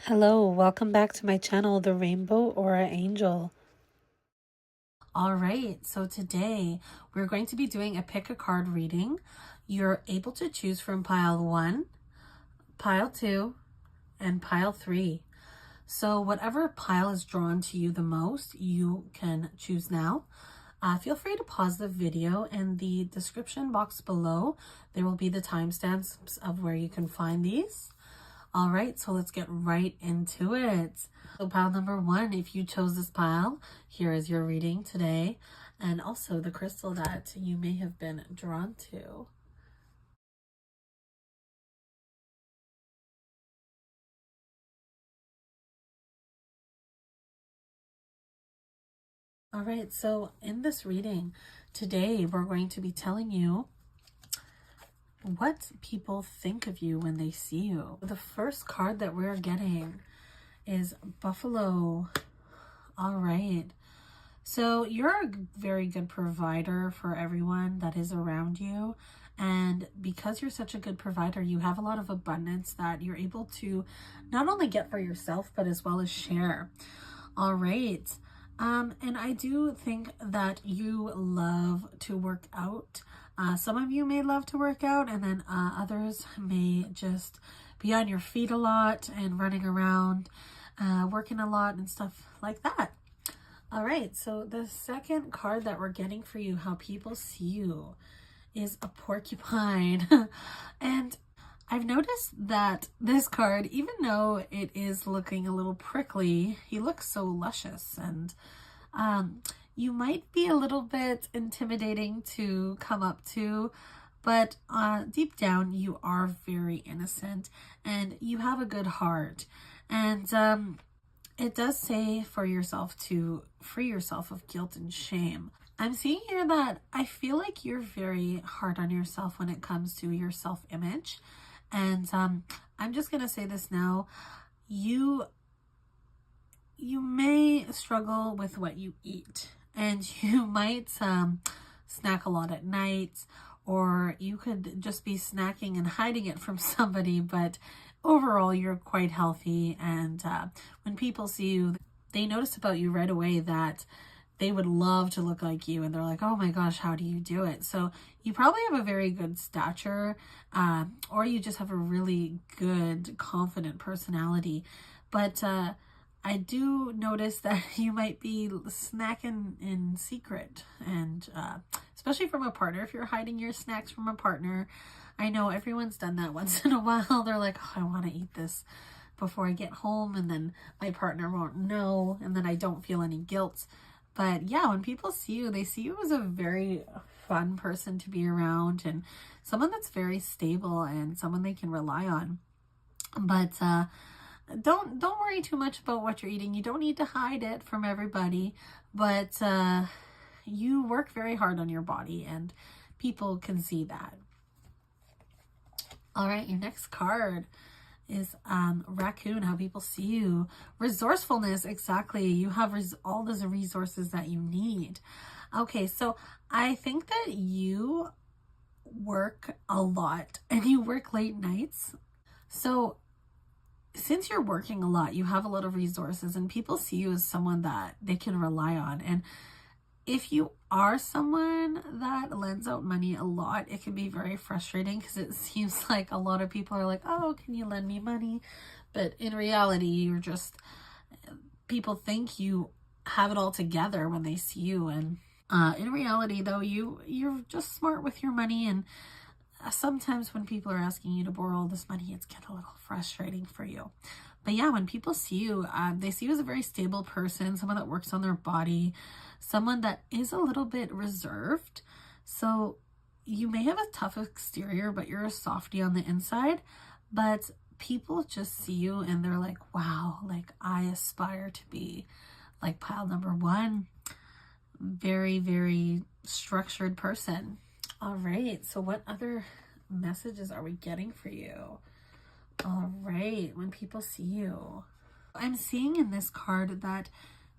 Hello, welcome back to my channel, The Rainbow Aura Angel. All right, so today we're going to be doing a pick a card reading. You're able to choose from pile 1, pile 2, and pile 3. So whatever pile is drawn to you the most, you can choose now. Feel free to pause the video. In the description box below, there will be the timestamps of where you can find these. All right, so let's get right into it. So pile number 1, if you chose this pile, here is your reading today, and also the crystal that you may have been drawn to. All right, so in this reading today, we're going to be telling you what people think of you when they see you. The first card that we're getting is Buffalo. All right. So you're a very good provider for everyone that is around you. And because you're such a good provider, you have a lot of abundance that you're able to not only get for yourself, but as well as share. All right. And I do think that you love to work out. Some of you may love to work out, and then others may just be on your feet a lot and running around, working a lot and stuff like that. All right, so the second card that we're getting for you, how people see you, is a porcupine. And I've noticed that this card, even though it is looking a little prickly, he looks so luscious, and you might be a little bit intimidating to come up to, but deep down you are very innocent and you have a good heart. And it does say for yourself to free yourself of guilt and shame. I'm seeing here that I feel like you're very hard on yourself when it comes to your self-image. And I'm just going to say this now. You may struggle with what you eat, and you might snack a lot at night, or you could just be snacking and hiding it from somebody, but overall you're quite healthy. And when people see you, they notice about you right away that they would love to look like you, and they're like, oh my gosh, how do you do it? So you probably have a very good stature, or you just have a really good, confident personality. But I do notice that you might be snacking in secret, and especially from a partner. If you're hiding your snacks from a partner, I know everyone's done that once in a while. They're like, oh, I want to eat this before I get home, and then my partner won't know, and then I don't feel any guilt. But yeah, when people see you, they see you as a very fun person to be around, and someone that's very stable and someone they can rely on. But don't worry too much about what you're eating. You don't need to hide it from everybody, but you work very hard on your body, and people can see that. All right, your next card is raccoon, how people see you. Resourcefulness, exactly. You have all those resources that you need. Okay, so I think that you work a lot and you work late nights. So since you're working a lot, you have a lot of resources, and people see you as someone that they can rely on. And if you are someone that lends out money a lot, it can be very frustrating, because it seems like a lot of people are like, oh, can you lend me money? But in reality, you're just, people think you have it all together when they see you. And in reality, though, you're just smart with your money. And sometimes when people are asking you to borrow this money, it's getting a little frustrating for you. But yeah, when people see you, they see you as a very stable person, someone that works on their body, someone that is a little bit reserved. So you may have a tough exterior, but you're a softie on the inside. But people just see you and they're like, wow, like I aspire to be like pile number 1. Very, very structured person. All right, so what other messages are we getting for you? All right, when people see you, I'm seeing in this card that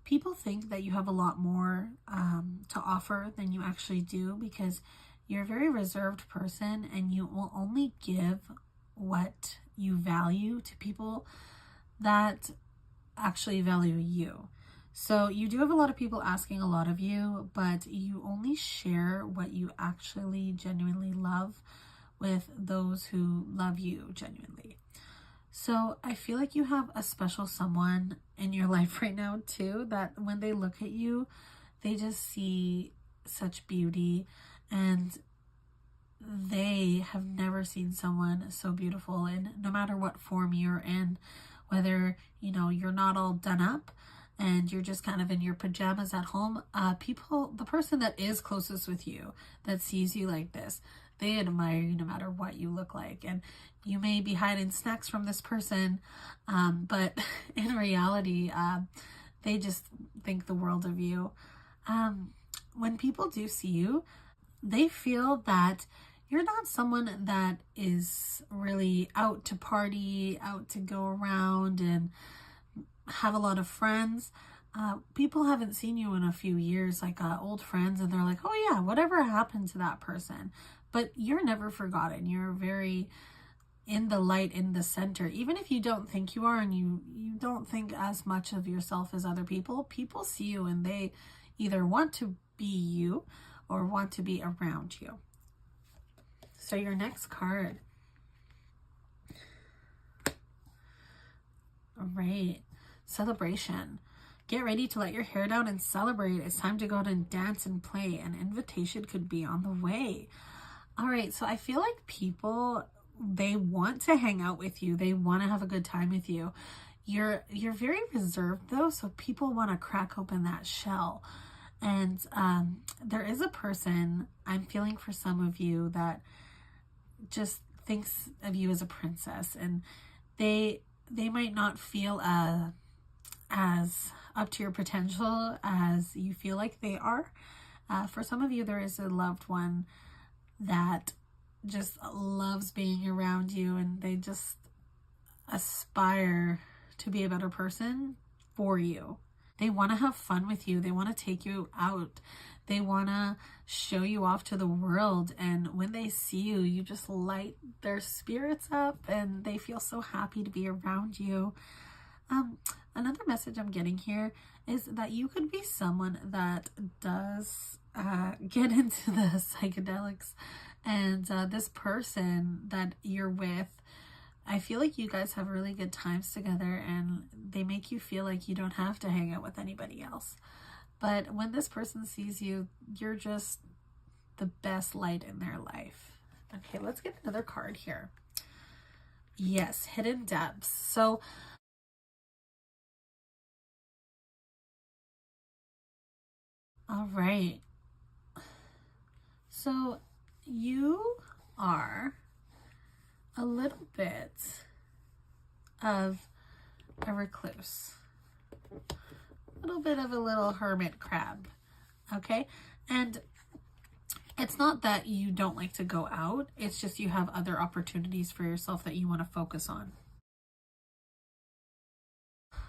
people think that you have a lot more to offer than you actually do, because you're a very reserved person and you will only give what you value to people that actually value you. So you do have a lot of people asking a lot of you, but you only share what you actually genuinely love with those who love you genuinely. So I feel like you have a special someone in your life right now too, that when they look at you, they just see such beauty, and they have never seen someone so beautiful. And no matter what form you're in, whether, you know, you're not all done up and you're just kind of in your pajamas at home, the person that is closest with you, that sees you like this, they admire you no matter what you look like. And you may be hiding snacks from this person, but in reality, they just think the world of you. When people do see you, they feel that you're not someone that is really out to party, out to go around and have a lot of friends. People haven't seen you in a few years, like old friends, and they're like, oh yeah, whatever happened to that person? But you're never forgotten. You're very in the light, in the center. Even if you don't think you are, and you don't think as much of yourself as other people, people see you and they either want to be you or want to be around you. So your next card. All right. Celebration. Get ready to let your hair down and celebrate. It's time to go out and dance and play. An invitation could be on the way. All right. So I feel like people, they want to hang out with you. They want to have a good time with you. You're very reserved though. So people want to crack open that shell. And there is a person, I'm feeling for some of you, that just thinks of you as a princess, and they might not feel as up to your potential as you feel like they are. For some of you, there is a loved one that just loves being around you, and they just aspire to be a better person for you. They want to have fun with you. They want to take you out. They want to show you off to the world. And when they see you, you just light their spirits up and they feel so happy to be around you. Another message I'm getting here is that you could be someone that does get into the psychedelics. And this person that you're with, I feel like you guys have really good times together, and they make you feel like you don't have to hang out with anybody else. But when this person sees you, you're just the best light in their life. Okay, let's get another card here. Yes, hidden depths. So all right. So you are a little bit of a recluse, a little bit of a little hermit crab, okay? And it's not that you don't like to go out, it's just you have other opportunities for yourself that you want to focus on.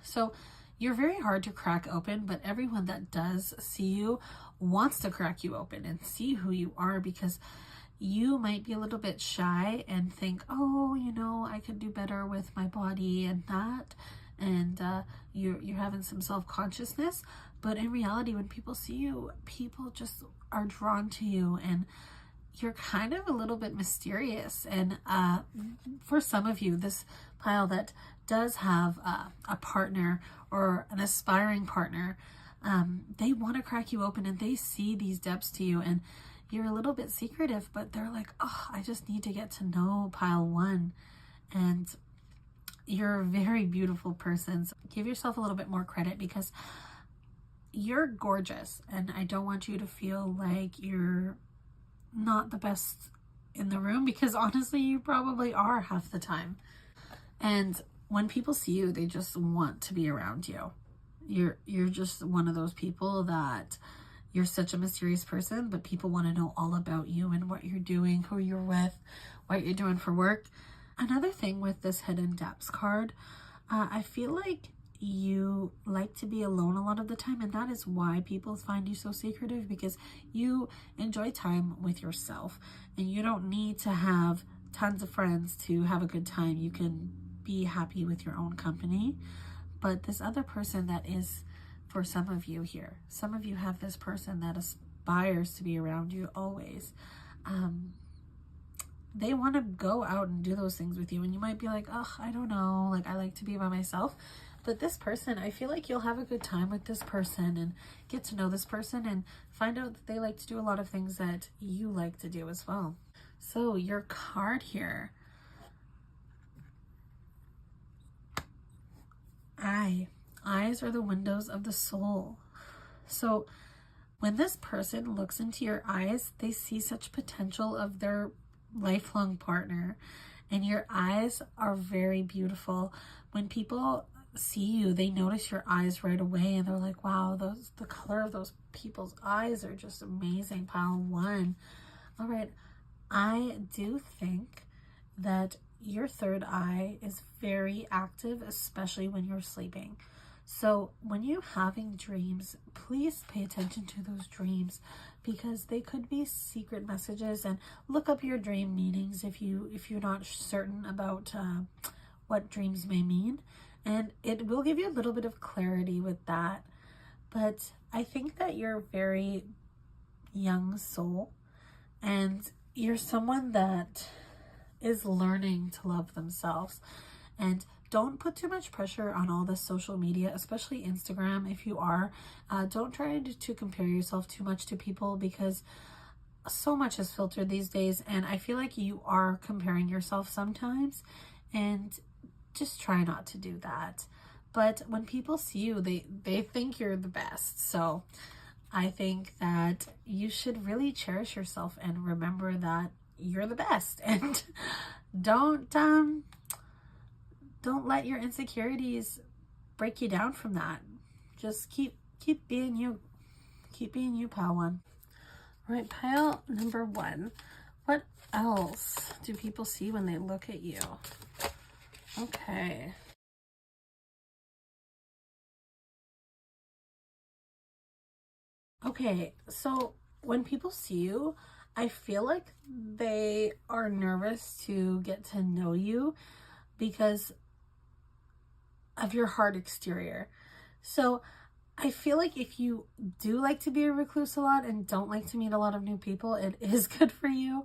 So you're very hard to crack open, but everyone that does see you wants to crack you open and see who you are, because you might be a little bit shy and think, oh, you know, I could do better with my body and that. And you're having some self-consciousness. But in reality, when people see you, people just are drawn to you. And you're kind of a little bit mysterious. And for some of you, this pile that does have a partner or an aspiring partner, they want to crack you open and they see these depths to you. And you're a little bit secretive, but they're like, oh, I just need to get to know pile one. And you're a very beautiful person. So give yourself a little bit more credit, because you're gorgeous. And I don't want you to feel like you're not the best in the room, because honestly, you probably are half the time. And when people see you, they just want to be around you. You're just one of those people that you're such a mysterious person, but people want to know all about you and what you're doing, who you're with, what you're doing for work. Another thing with this hidden depths card, I feel like you like to be alone a lot of the time, and that is why people find you so secretive, because you enjoy time with yourself and you don't need to have tons of friends to have a good time. You can be happy with your own company. But this other person that is, for some of you here, some of you have this person that aspires to be around you always. They want to go out and do those things with you, and you might be like, oh, I don't know, like I like to be by myself. But this person, I feel like you'll have a good time with this person and get to know this person and find out that they like to do a lot of things that you like to do as well. So your card here, eyes are the windows of the soul. So when this person looks into your eyes, they see such potential of their lifelong partner, and your eyes are very beautiful. When people see you, they notice your eyes right away, and they're like, wow, the color of those people's eyes are just amazing. Pile 1. All right, I do think that your third eye is very active, especially when you're sleeping. So when you're having dreams, please pay attention to those dreams, because they could be secret messages. And look up your dream meanings if you're not certain about what dreams may mean, and it will give you a little bit of clarity with that. But I think that you're a very young soul, and you're someone that is learning to love themselves. And don't put too much pressure on all this social media, especially Instagram. If you are, don't try to compare yourself too much to people, because so much is filtered these days, and I feel like you are comparing yourself sometimes, and just try not to do that. But when people see you, they think you're the best. So I think that you should really cherish yourself and remember that you're the best, and don't let your insecurities break you down from that. Just keep being you. Keep being you, pile 1. All right, pile number 1. What else do people see when they look at you? Okay. Okay, so when people see you, I feel like they are nervous to get to know you because of your hard exterior. So I feel like if you do like to be a recluse a lot and don't like to meet a lot of new people, it is good for you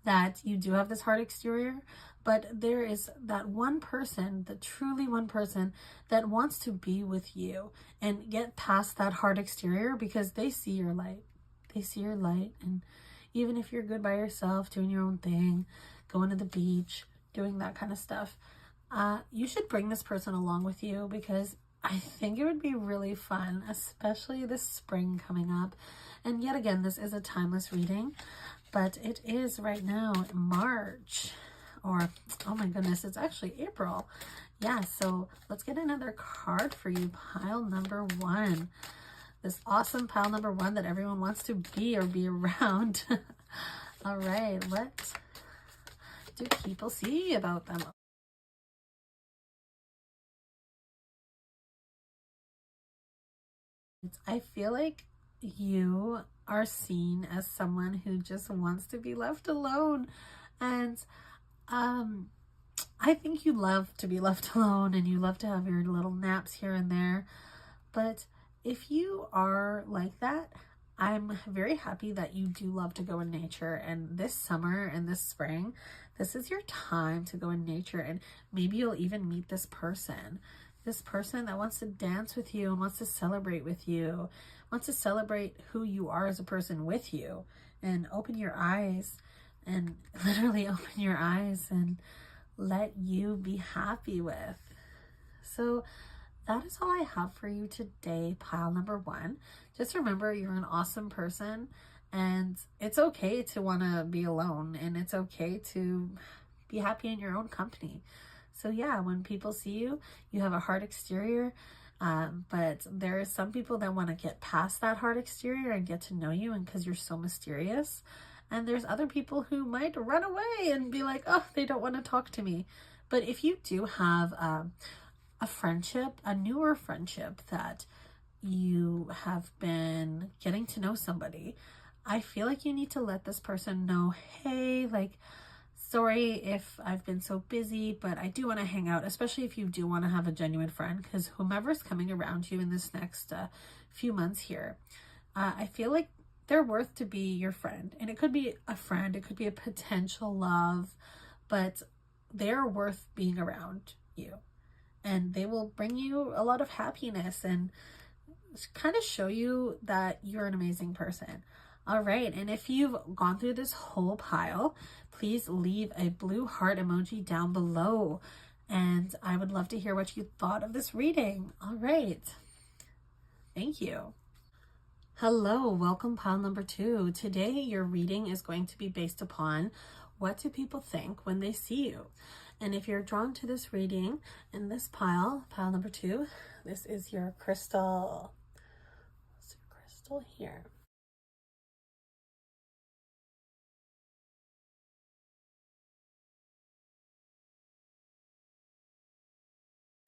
that you do have this hard exterior. But there is that one person, the truly one person that wants to be with you and get past that hard exterior, because they see your light. They see your light. And even if you're good by yourself, doing your own thing, going to the beach, doing that kind of stuff, you should bring this person along with you, because I think it would be really fun, especially this spring coming up. And yet again, this is a timeless reading, but it is right now March, or oh my goodness, it's actually April. Yeah, so let's get another card for you, pile number 1. This awesome pile number 1 that everyone wants to be or be around. All right, what do people see about them? I feel like you are seen as someone who just wants to be left alone. And I think you love to be left alone, and you love to have your little naps here and there. But if you are like that, I'm very happy that you do love to go in nature. And this summer and this spring, this is your time to go in nature, and maybe you'll even meet this person that wants to dance with you and wants to celebrate with you, wants to celebrate who you are as a person with you, and open your eyes, and literally open your eyes and let you be happy with. So that is all I have for you today, pile number 1. Just remember, you're an awesome person, and it's okay to want to be alone, and it's okay to be happy in your own company. So yeah, when people see you, you have a hard exterior, but there are some people that want to get past that hard exterior and get to know you, and because you're so mysterious. And there's other people who might run away and be like, oh, they don't want to talk to me. But if you do have a friendship, a newer friendship that you have been getting to know somebody, I feel like you need to let this person know, hey, like, Sorry if I've been so busy, but I do want to hang out, especially if you do want to have a genuine friend, because whomever's coming around you in this next few months here, I feel like they're worth to be your friend. And it could be a friend, it could be a potential love, but they're worth being around you. And they will bring you a lot of happiness and kind of show you that you're an amazing person. All right, and if you've gone through this whole pile, please leave a blue heart emoji down below. And I would love to hear what you thought of this reading. All right, thank you. Hello, welcome pile number 2. Today your reading is going to be based upon what do people think when they see you. And if you're drawn to this reading in this pile number 2, this is your crystal. It's your crystal here.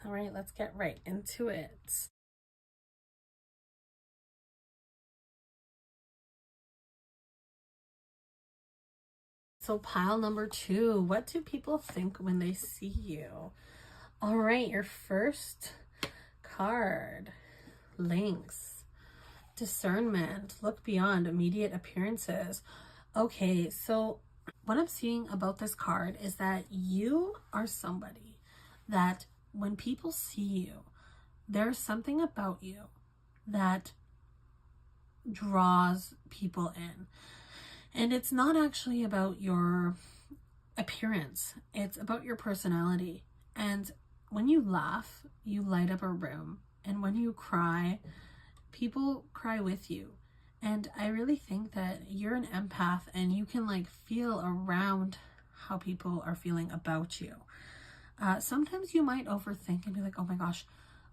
All right, let's get right into it. So pile number 2, what do people think when they see you? All right, your first card, Lynx, discernment, look beyond immediate appearances. Okay, so what I'm seeing about this card is that you are somebody that when people see you, there's something about you that draws people in. And it's not actually about your appearance, it's about your personality. And when you laugh, you light up a room. And when you cry, people cry with you. And I really think that you're an empath and you can like feel around how people are feeling about you. Sometimes you might overthink and be like, oh my gosh,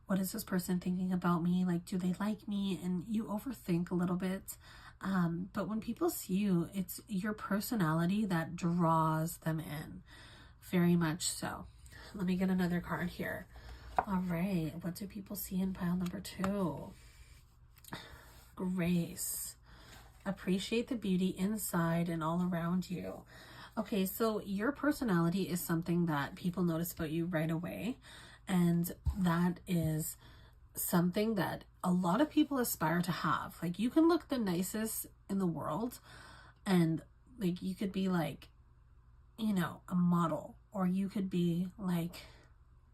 what is this person thinking about me? Like, do they like me? And you overthink a little bit. But when people see you, it's your personality that draws them in. Very much so. Let me get another card here. All right. What do people see in pile number 2? Grace. Appreciate the beauty inside and all around you. Okay, so your personality is something that people notice about you right away. And that is something that a lot of people aspire to have. Like, you can look the nicest in the world and like you could be like, you know, a model, or you could be like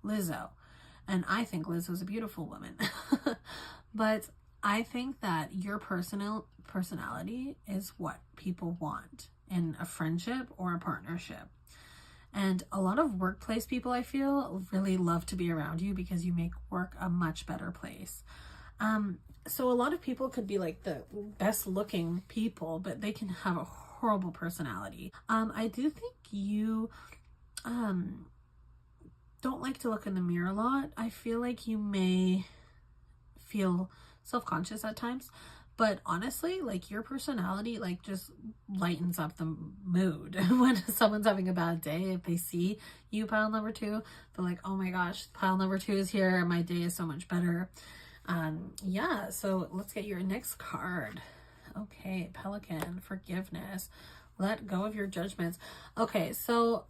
Lizzo. And I think Lizzo's a beautiful woman. But I think that your personality is what people want in a friendship or a partnership. And a lot of workplace people, I feel, really love to be around you because you make work a much better place. So a lot of people could be like the best looking people, but they can have a horrible personality. I do think you don't like to look in the mirror a lot. I feel like you may feel self-conscious at times, but honestly, like, your personality like just lightens up the mood. When someone's having a bad day, if they see you pile number 2, they're like, oh my gosh, pile number 2 is here, my day is so much better. Yeah, so let's get your next card. Okay, Pelican, forgiveness, let go of your judgments. Okay, so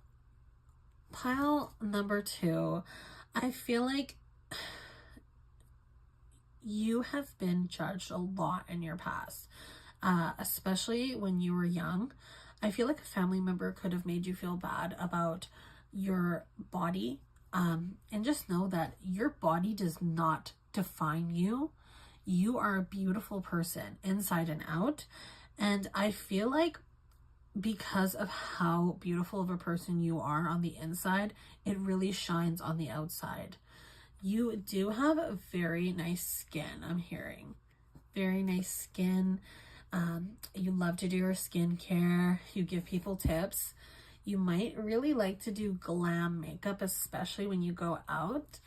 pile number 2, I feel like you have been judged a lot in your past, especially when you were young. I feel like a family member could have made you feel bad about your body. And just know that your body does not define you. You are a beautiful person inside and out. And I feel like because of how beautiful of a person you are on the inside, it really shines on the outside. You do have a very nice skin, I'm hearing. Very nice skin. You love to do your skincare. You give people tips. You might really like to do glam makeup, especially when you go out.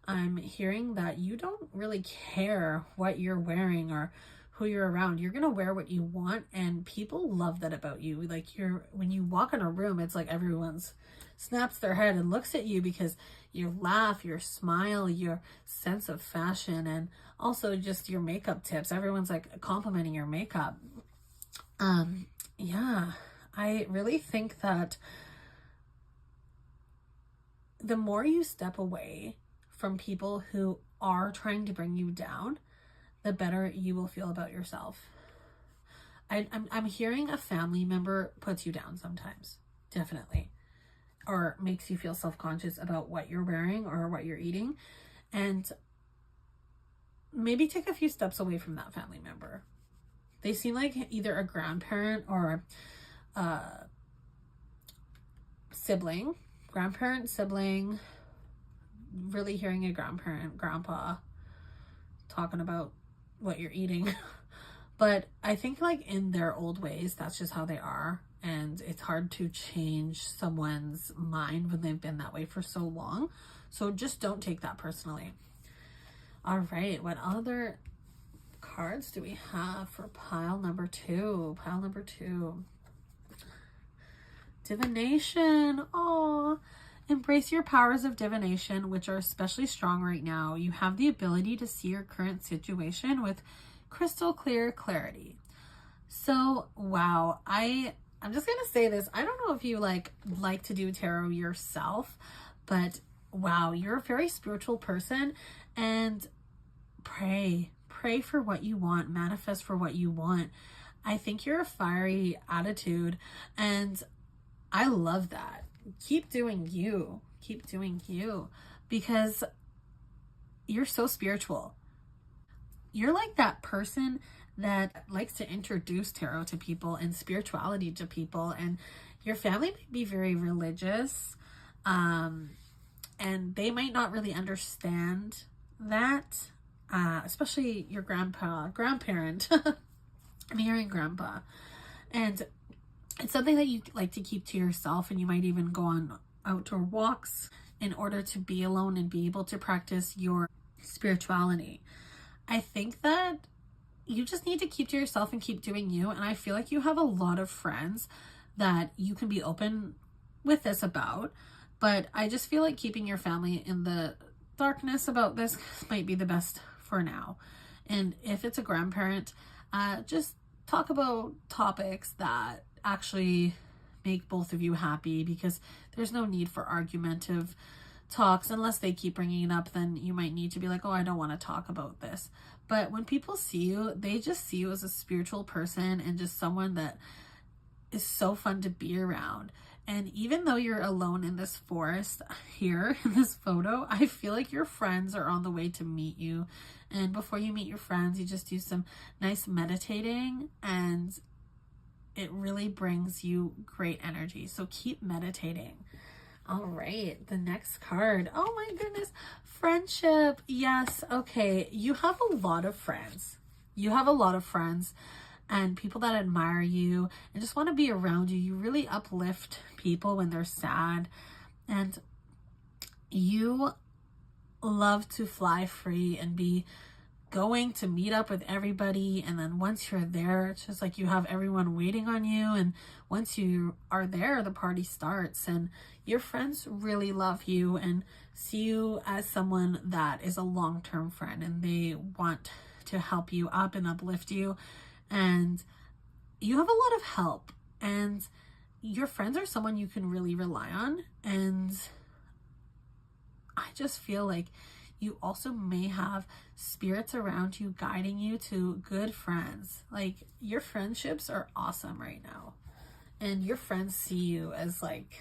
I'm hearing that you don't really care what you're wearing or who you're around. You're gonna wear what you want, and people love that about you. Like, when you walk in a room, it's like everyone's snaps their head and looks at you because your laugh, your smile, your sense of fashion, and also just your makeup tips. Everyone's like complimenting your makeup. Yeah, I really think that the more you step away from people who are trying to bring you down, the better you will feel about yourself. I'm hearing a family member puts you down sometimes, definitely, or makes you feel self-conscious about what you're wearing or what you're eating, and maybe take a few steps away from that family member. They seem like either a grandparent or a sibling, grandparent, sibling. Really hearing a grandparent, grandpa talking about what you're eating. But I think like in their old ways, that's just how they are. And it's hard to change someone's mind when they've been that way for so long. So just don't take that personally. All right, what other cards do we have for pile number 2? Pile number 2. Divination. Oh, embrace your powers of divination, which are especially strong right now. You have the ability to see your current situation with crystal clear clarity. So, wow, I'm just gonna say this. I don't know if you like to do tarot yourself, but wow, you're a very spiritual person, and pray for what you want, manifest for what you want. I think you're a fiery attitude, and I love that. Keep doing you, because you're so spiritual. You're like that person that likes to introduce tarot to people and spirituality to people, and your family might be very religious, and they might not really understand that, especially your grandparent. I'm hearing grandpa, and it's something that you like to keep to yourself, and you might even go on outdoor walks in order to be alone and be able to practice your spirituality. I think that you just need to keep to yourself and keep doing you. And I feel like you have a lot of friends that you can be open with this about. But I just feel like keeping your family in the darkness about this might be the best for now. And if it's a grandparent, just talk about topics that actually make both of you happy, because there's no need for argumentative talks unless they keep bringing it up. Then you might need to be like, oh, I don't want to talk about this. But when people see you, they just see you as a spiritual person and just someone that is so fun to be around. And even though you're alone in this forest here in this photo, I feel like your friends are on the way to meet you. And before you meet your friends, you just do some nice meditating, and it really brings you great energy. So keep meditating. All right, the next card. Oh my goodness, friendship. Yes, okay. You have a lot of friends. And people that admire you and just want to be around you. You really uplift people when they're sad. And you love to fly free and be going to meet up with everybody, and then once you're there, it's just like you have everyone waiting on you, and once you are there, the party starts. And your friends really love you and see you as someone that is a long-term friend, and they want to help you up and uplift you, and you have a lot of help, and your friends are someone you can really rely on. And I just feel like you also may have spirits around you guiding you to good friends. Like, your friendships are awesome right now. And your friends see you as like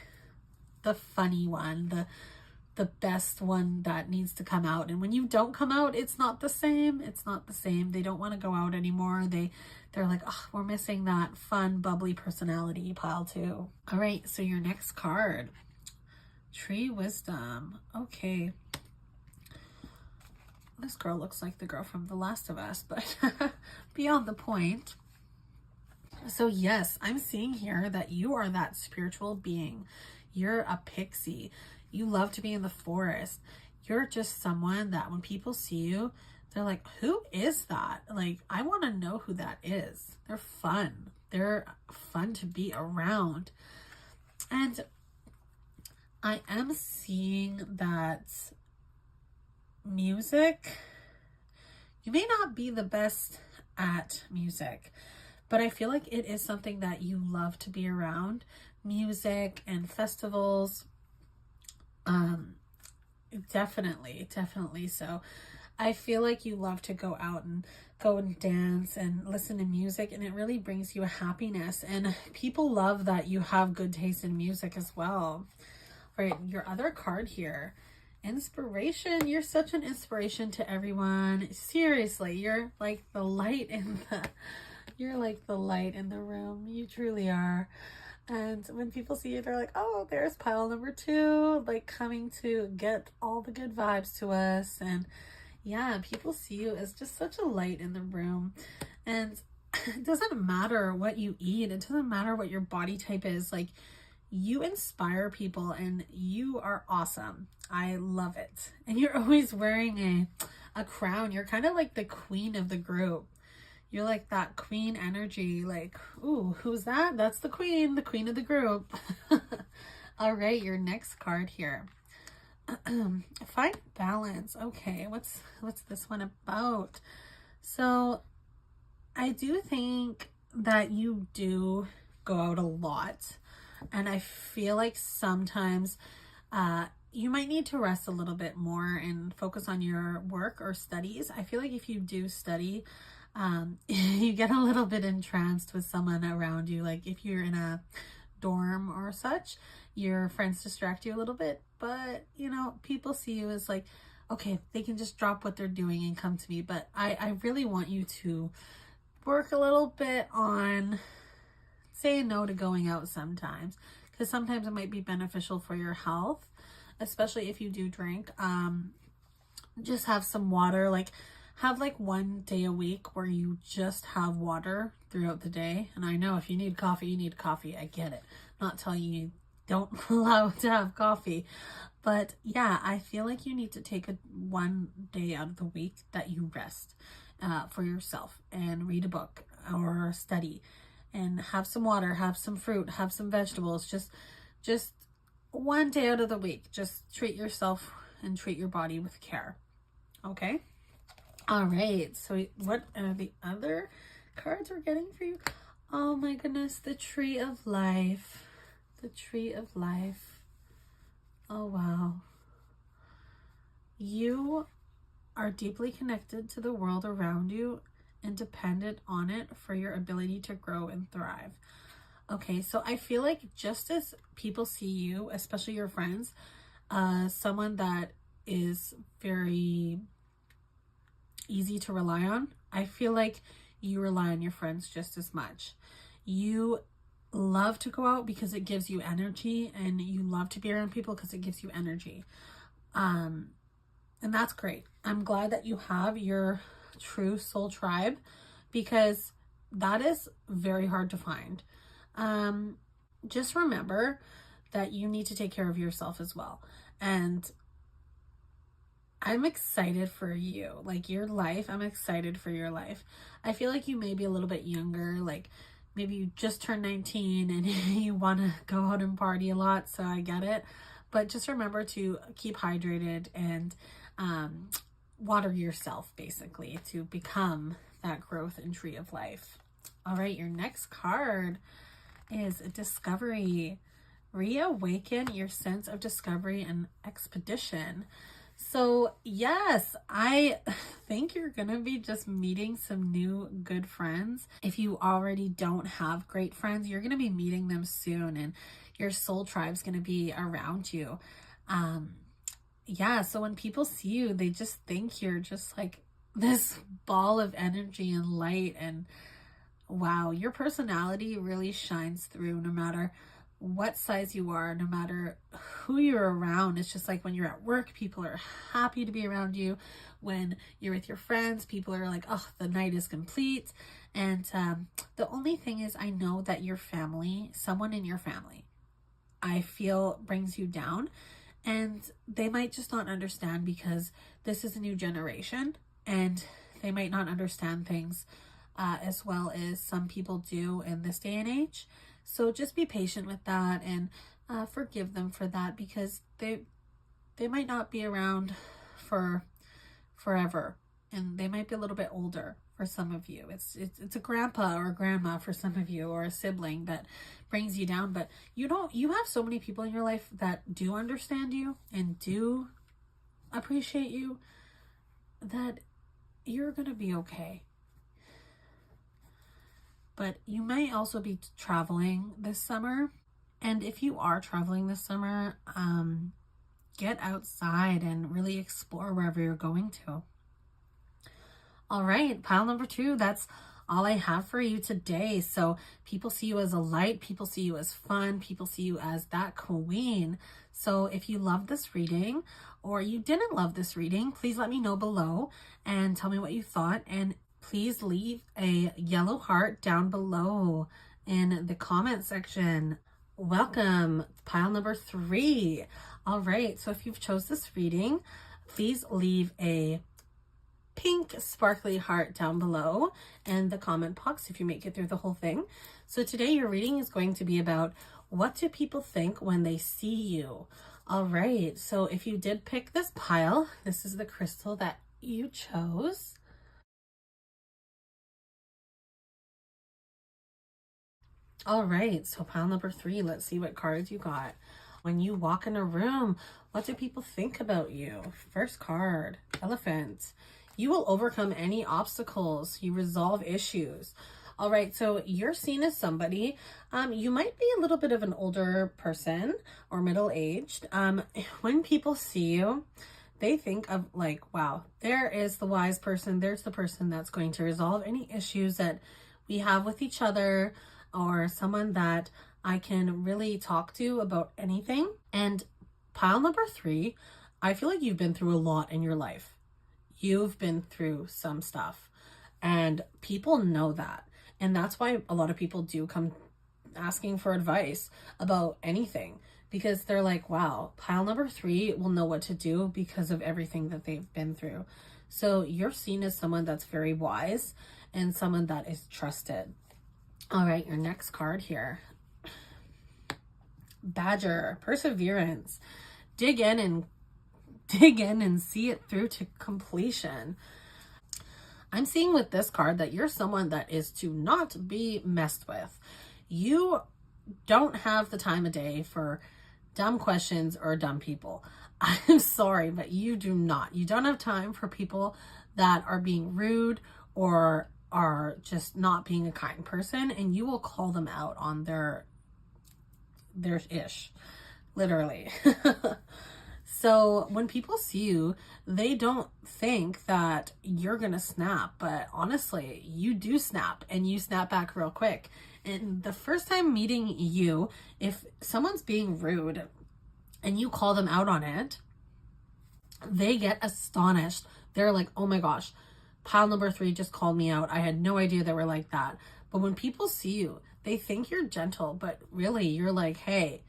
the funny one, the best one that needs to come out. And when you don't come out, it's not the same. They don't want to go out anymore. They're like, oh, we're missing that fun, bubbly personality. Pile 2. All right, so your next card. Tree Wisdom. Okay. This girl looks like the girl from The Last of Us, but beyond the point. So yes, I'm seeing here that you are that spiritual being. You're a pixie. You love to be in the forest. You're just someone that when people see you, they're like, who is that? Like, I want to know who that is. They're fun. They're fun to be around. And I am seeing that music, you may not be the best at music, but I feel like it is something that you love to be around. Music and festivals. Um, definitely. So I feel like you love to go out and go and dance and listen to music, and it really brings you a happiness. And people love that you have good taste in music as well. Right, your other card here, inspiration. You're such an inspiration to everyone. Seriously, you're like the light in the room. You truly are. And when people see you, they're like, oh, there's pile number 2, like coming to get all the good vibes to us. And yeah, people see you as just such a light in the room. And it doesn't matter what you eat. It doesn't matter what your body type is. Like, you inspire people and you are awesome. I love it. And you're always wearing a crown. You're kind of like the queen of the group. You're like that queen energy. Like, ooh, who's that? That's the queen of the group. All right, your next card here. Find balance. Okay, what's this one about? So I do think that you do go out a lot, and I feel like sometimes you might need to rest a little bit more and focus on your work or studies. I feel like if you do study, you get a little bit entranced with someone around you. Like if you're in a dorm or such, your friends distract you a little bit, but you know, people see you as like, okay, they can just drop what they're doing and come to me. But I really want you to work a little bit on saying no to going out sometimes, because sometimes it might be beneficial for your health, especially if you do drink. Just have some water, like have like 1 day a week where you just have water throughout the day. And I know if you need coffee, you need coffee. I get it. I'm not telling you don't allow to have coffee. But yeah, I feel like you need to take 1 day out of the week that you rest for yourself and read a book or study and have some water, have some fruit, have some vegetables. Just 1 day out of the week. Just treat yourself and treat your body with care. Okay? All right. So what are the other cards we're getting for you? Oh my goodness. The Tree of Life. The Tree of Life. Oh, wow. You are deeply connected to the world around you and dependent on it for your ability to grow and thrive. Okay, so I feel like just as people see you, especially your friends, someone that is very easy to rely on, I feel like you rely on your friends just as much. You love to go out because it gives you energy, and you love to be around people because it gives you energy. And that's great. I'm glad that you have your true soul tribe, because that is very hard to find. Just remember that you need to take care of yourself as well. And I'm excited for you, like your life. I'm excited for your life. I feel like you may be a little bit younger, like maybe you just turned 19 and you want to go out and party a lot. So I get it. But just remember to keep hydrated and water yourself, basically, to become that growth and tree of life. All right, your next card is Discovery. Reawaken your sense of discovery and expedition. So yes, I think you're gonna be just meeting some new good friends. If you already don't have great friends, you're gonna be meeting them soon, and your soul tribe's gonna be around you. Yeah, so when people see you, they just think you're just like this ball of energy and light, and wow, your personality really shines through no matter what size you are, no matter who you're around. It's just like when you're at work, people are happy to be around you. When you're with your friends, people are like, oh, the night is complete. And the only thing is, I know that your family, someone in your family, I feel brings you down, and they might just not understand, because this is a new generation and they might not understand things as well as some people do in this day and age. So just be patient with that, and forgive them for that, because they might not be around for forever. and they might be a little bit older for some of you. It's a grandpa or a grandma for some of you, or a sibling that brings you down. But you have so many people in your life that do understand you and do appreciate you, that you're gonna be okay. But you might also be traveling this summer, and if you are traveling this summer, get outside and really explore wherever you're going to. All right, pile number 2, that's all I have for you today. So people see you as a light, people see you as fun, people see you as that queen. So if you love this reading or you didn't love this reading, please let me know below and tell me what you thought. And please leave a yellow heart down below in the comment section. Welcome, pile number 3. All right, so if you've chose this reading, please leave a pink sparkly heart down below in the comment box if you make it through the whole thing. So today your reading is going to be about, what do people think when they see you? All right, so if you did pick this pile, this is the crystal that you chose. All right, so pile number 3, let's see what cards you got. When you walk in a room, what do people think about you? First card, Elephant. You will overcome any obstacles. You resolve issues. All right, so you're seen as somebody, you might be a little bit of an older person or middle-aged. When people see you, they think of like, wow, there is the wise person. There's the person that's going to resolve any issues that we have with each other, or someone that I can really talk to about anything. And pile number 3, I feel like you've been through a lot in your life. You've been through some stuff, and people know that. And that's why a lot of people do come asking for advice about anything, because they're like, wow, pile number 3 will know what to do because of everything that they've been through. So you're seen as someone that's very wise and someone that is trusted. All right, your next card here. Badger, perseverance. Dig in and see it through to completion. I'm seeing with this card that you're someone that is to not be messed with. You don't have the time of day for dumb questions or dumb people. I'm sorry, but you do not. You don't have time for people that are being rude or are just not being a kind person, and you will call them out on their ish, literally. So when people see you, they don't think that you're gonna snap, but honestly, you do snap, and you snap back real quick. And the first time meeting you, if someone's being rude and you call them out on it, they get astonished. They're like, oh my gosh, pile number 3 just called me out. I had no idea they were like that. But when people see you, they think you're gentle, but really you're like, hey,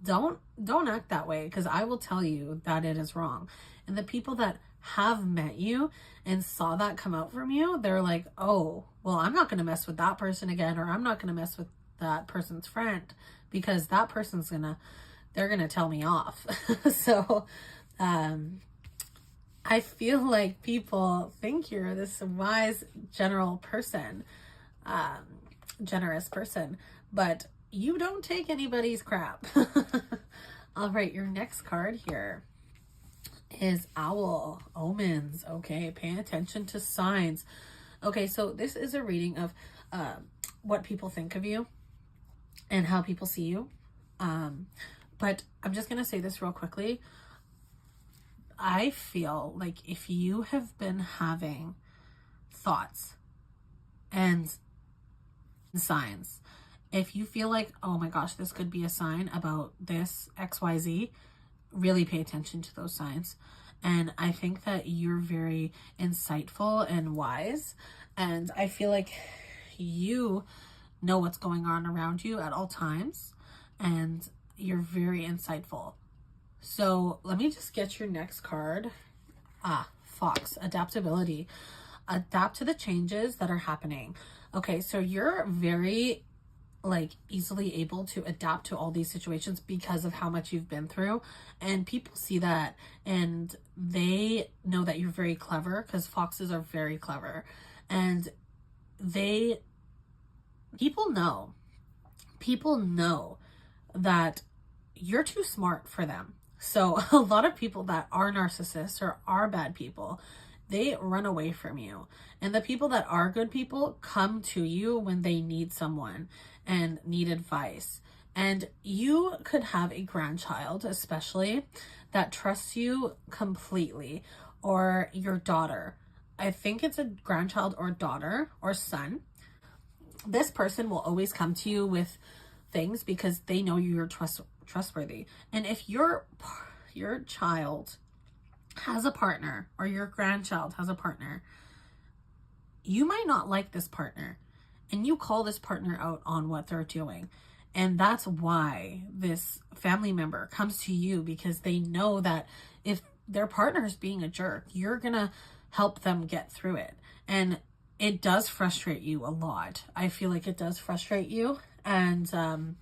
don't act that way, because I will tell you that it is wrong. And the people that have met you and saw that come out from you, they're like, oh, well, I'm not going to mess with that person again, or I'm not going to mess with that person's friend, because that person's they're going to tell me off. So, I feel like people think you're this wise, generous person, but you don't take anybody's crap. All right, your next card here is Owl, omens. Okay, pay attention to signs. Okay, so this is a reading of what people think of you and how people see you. But I'm just going to say this real quickly. I feel like if you have been having thoughts and signs, if you feel like, oh my gosh, this could be a sign about this XYZ, really pay attention to those signs. And I think that you're very insightful and wise. And I feel like you know what's going on around you at all times. And you're very insightful. So let me just get your next card. Fox, adaptability. Adapt to the changes that are happening. Okay, so you're very like easily able to adapt to all these situations because of how much you've been through, and people see that and they know that you're very clever, because foxes are very clever, and they people know that you're too smart for them. So a lot of people that are narcissists or are bad people, they run away from you. And the people that are good people come to you when they need someone and need advice. And you could have a grandchild, especially, that trusts you completely, or your daughter. I think it's a grandchild or daughter or son. This person will always come to you with things because they know you're trustworthy. And if your child has a partner, or your grandchild has a partner, you might not like this partner, and you call this partner out on what they're doing. And that's why this family member comes to you, because they know that if their partner is being a jerk, you're gonna help them get through it. And it does frustrate you a lot. I feel like it does frustrate you, and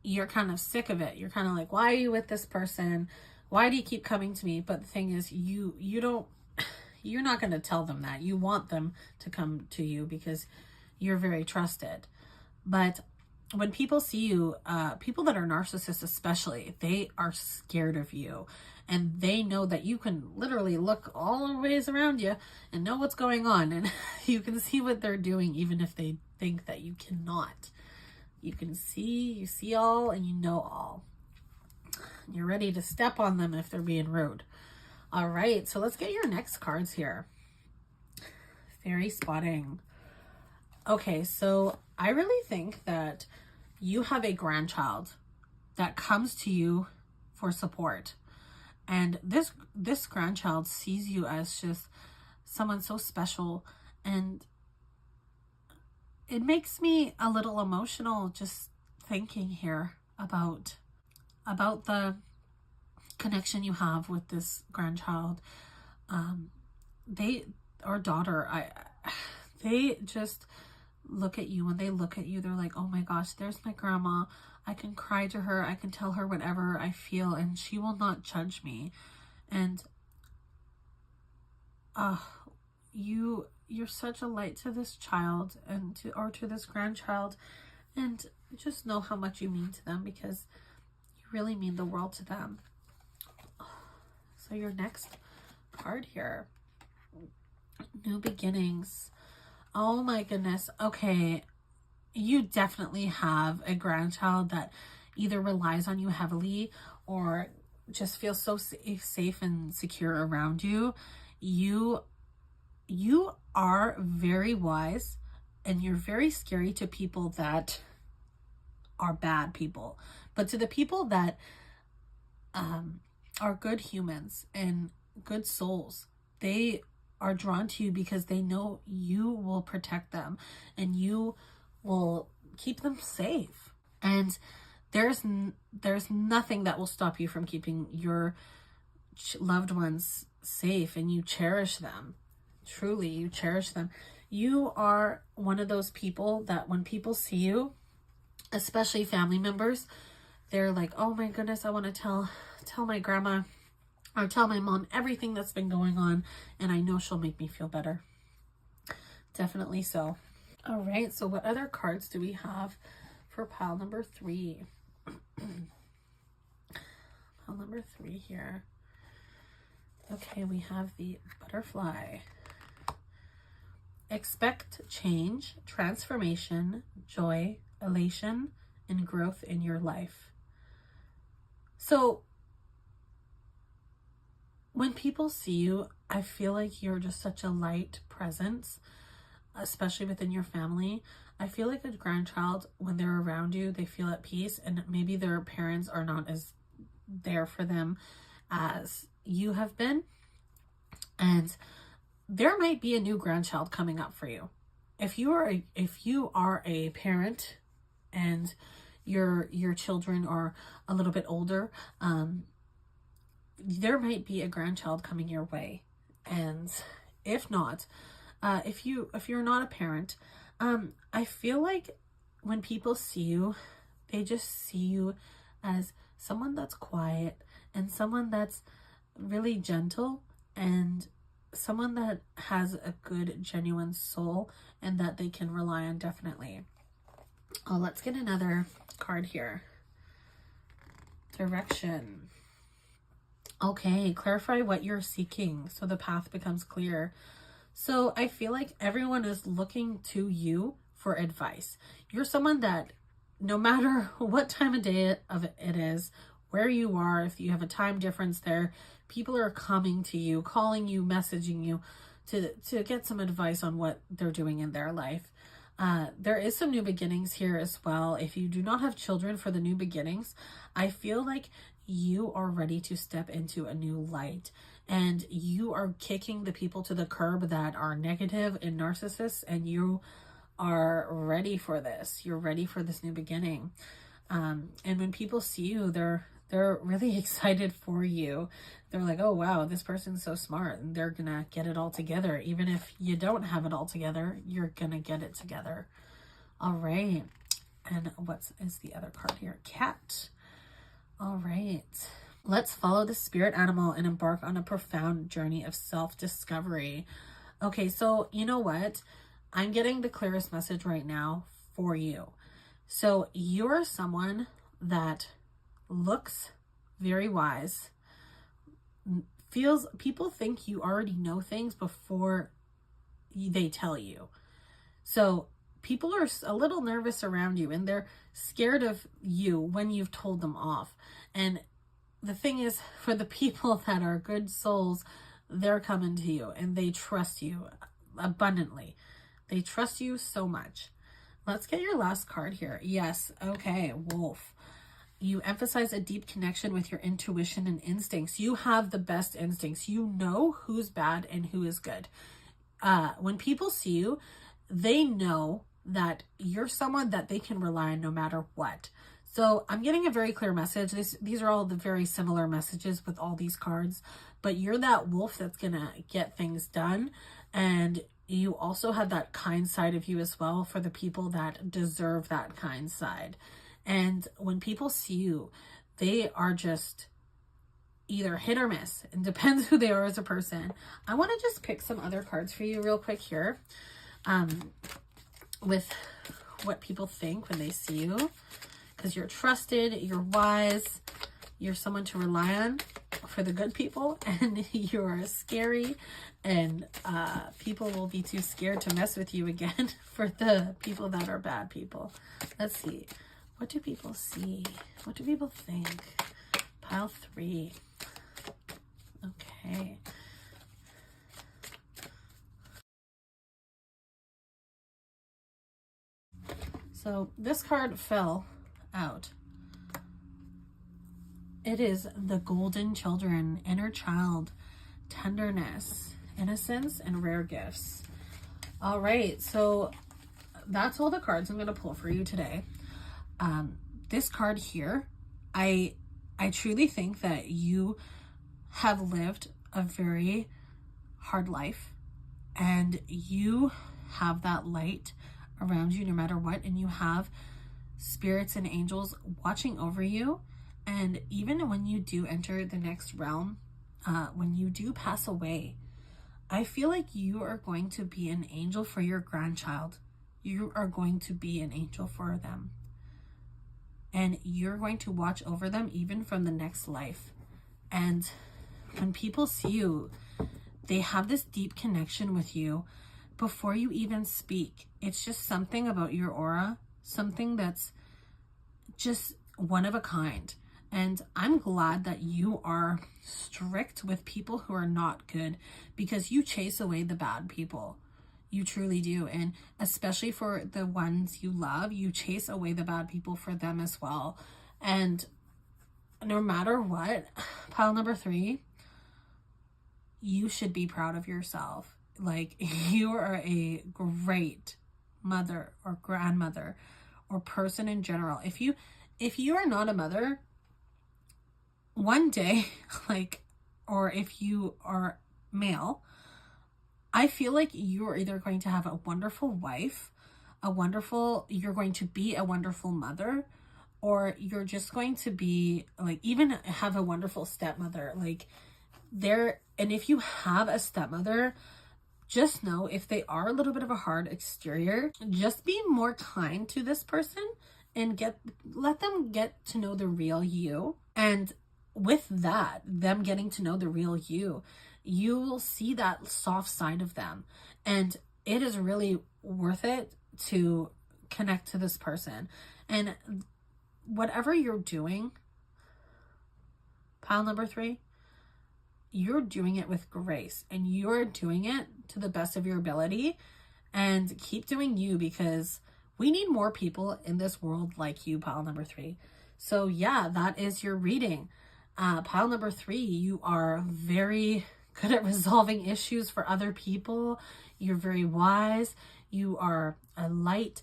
you're kind of sick of it. You're kind of like, why are you with this person? Why do you keep coming to me? But the thing is, you're not going to tell them that. You want them to come to you because you're very trusted. But when people see you, people that are narcissists especially, they are scared of you. And they know that you can literally look all the ways around you and know what's going on. And you can see what they're doing, even if they think that you cannot. You see all, and you know all. You're ready to step on them if they're being rude. All right, so let's get your next cards here. Fairy spotting. Okay, so I really think that you have a grandchild that comes to you for support. And this grandchild sees you as just someone so special, and it makes me a little emotional just thinking here about the connection you have with this grandchild. They or daughter, they just look at you. When they look at you, they're like, oh my gosh, there's my grandma. I can cry to her. I can tell her whatever I feel, and she will not judge me. And you're such a light to this child and to this grandchild, and just know how much you mean to them, because you really mean the world to them. So your next card here, new beginnings. Oh my goodness. Okay, you definitely have a grandchild that either relies on you heavily or just feels so safe and secure around you. You are very wise, and you're very scary to people that are bad people. But to the people that are good humans and good souls, they are drawn to you because they know you will protect them and you will keep them safe. And there's nothing that will stop you from keeping your loved ones safe, and you cherish them. Truly, you cherish them. You are one of those people that when people see you, especially family members, they're like, oh my goodness, I want to tell my grandma or tell my mom everything that's been going on, and I know she'll make me feel better. Definitely so. All right, so what other cards do we have for pile number 3? Pile number 3 here. Okay, we have the butterfly. Expect change, transformation, joy, elation, and growth in your life. So when people see you, I feel like you're just such a light presence, especially within your family. I feel like a grandchild, when they're around you, they feel at peace, and maybe their parents are not as there for them as you have been. And there might be a new grandchild coming up for you. If you are a parent and your children are a little bit older, there might be a grandchild coming your way. And if not, if you're not a parent, I feel like when people see you, they just see you as someone that's quiet and someone that's really gentle and someone that has a good, genuine soul and that they can rely on, definitely. Oh, let's get another card here. Direction. Okay, clarify what you're seeking so the path becomes clear. So I feel like everyone is looking to you for advice. You're someone that no matter what time of day of it is, where you are, if you have a time difference there, people are coming to you, calling you, messaging you to get some advice on what they're doing in their life. There is some new beginnings here as well. If you do not have children, for the new beginnings, I feel like you are ready to step into a new light, and you are kicking the people to the curb that are negative and narcissists, and you are ready for this. You're ready for this new beginning. And when people see you, they're really excited for you. They're like, oh wow, this person's so smart, and they're gonna get it all together. Even if you don't have it all together, you're gonna get it together. All right. And what is the other card here? Cat. All right. Let's follow the spirit animal and embark on a profound journey of self-discovery. Okay, so you know what? I'm getting the clearest message right now for you. So you're someone that looks very wise, people think you already know things before they tell you. So people are a little nervous around you, and they're scared of you when you've told them off. And the thing is, for the people that are good souls, they're coming to you and they trust you abundantly. They trust you so much. Let's get your last card here. Yes. Okay. Wolf. You emphasize a deep connection with your intuition and instincts. You have the best instincts. You know who's bad and who is good. When people see you, they know that you're someone that they can rely on no matter what. So I'm getting a very clear message. These are all the very similar messages with all these cards, but you're that wolf that's going to get things done. And you also have that kind side of you as well for the people that deserve that kind side. And when people see you, they are just either hit or miss. It depends who they are as a person. I want to just pick some other cards for you real quick here. With what people think when they see you. Because you're trusted, you're wise, you're someone to rely on for the good people, and you're scary, and people will be too scared to mess with you again for the people that are bad people. Let's see. What do people see? What do people think? Pile 3. Okay. So this card fell out. It is the golden children, inner child, tenderness, innocence, and rare gifts. All right, so that's all the cards I'm going to pull for you today. This card here, I truly think that you have lived a very hard life, and you have that light around you no matter what, and you have spirits and angels watching over you. And even when you do enter the next realm, when you do pass away, I feel like you are going to be an angel for your grandchild. You are going to be an angel for them, and you're going to watch over them even from the next life. And when people see you, they have this deep connection with you before you even speak. It's just something about your aura, something that's just one of a kind. And I'm glad that you are strict with people who are not good, because you chase away the bad people. You truly do. And especially for the ones you love, you chase away the bad people for them as well. And no matter what, pile number 3, you should be proud of yourself. Like, you are a great mother or grandmother or person in general. If you are not a mother, one day, or if you are male, I feel like you're either going to have a wonderful wife, you're going to be a wonderful mother, or you're just going to be like, even have a wonderful stepmother. Like and if you have a stepmother, just know if they are a little bit of a hard exterior, just be more kind to this person and let them get to know the real you. And with that, them getting to know the real you, you will see that soft side of them. And it is really worth it to connect to this person. And whatever you're doing, pile number 3, you're doing it with grace, and you're doing it to the best of your ability. And keep doing you, because we need more people in this world like you, pile number 3. So yeah, that is your reading. Pile number 3, you are very good at resolving issues for other people. You're very wise. You are a light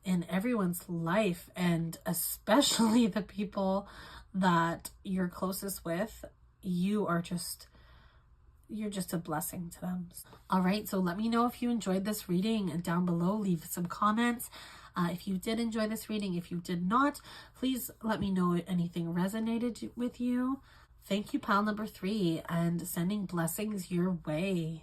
in everyone's life, and especially the people that you're closest with. You're just a blessing to them. All right, so let me know if you enjoyed this reading, and down below leave some comments. If you did enjoy this reading. If you did not, please let me know if anything resonated with you. Thank you, pile number 3, and sending blessings your way.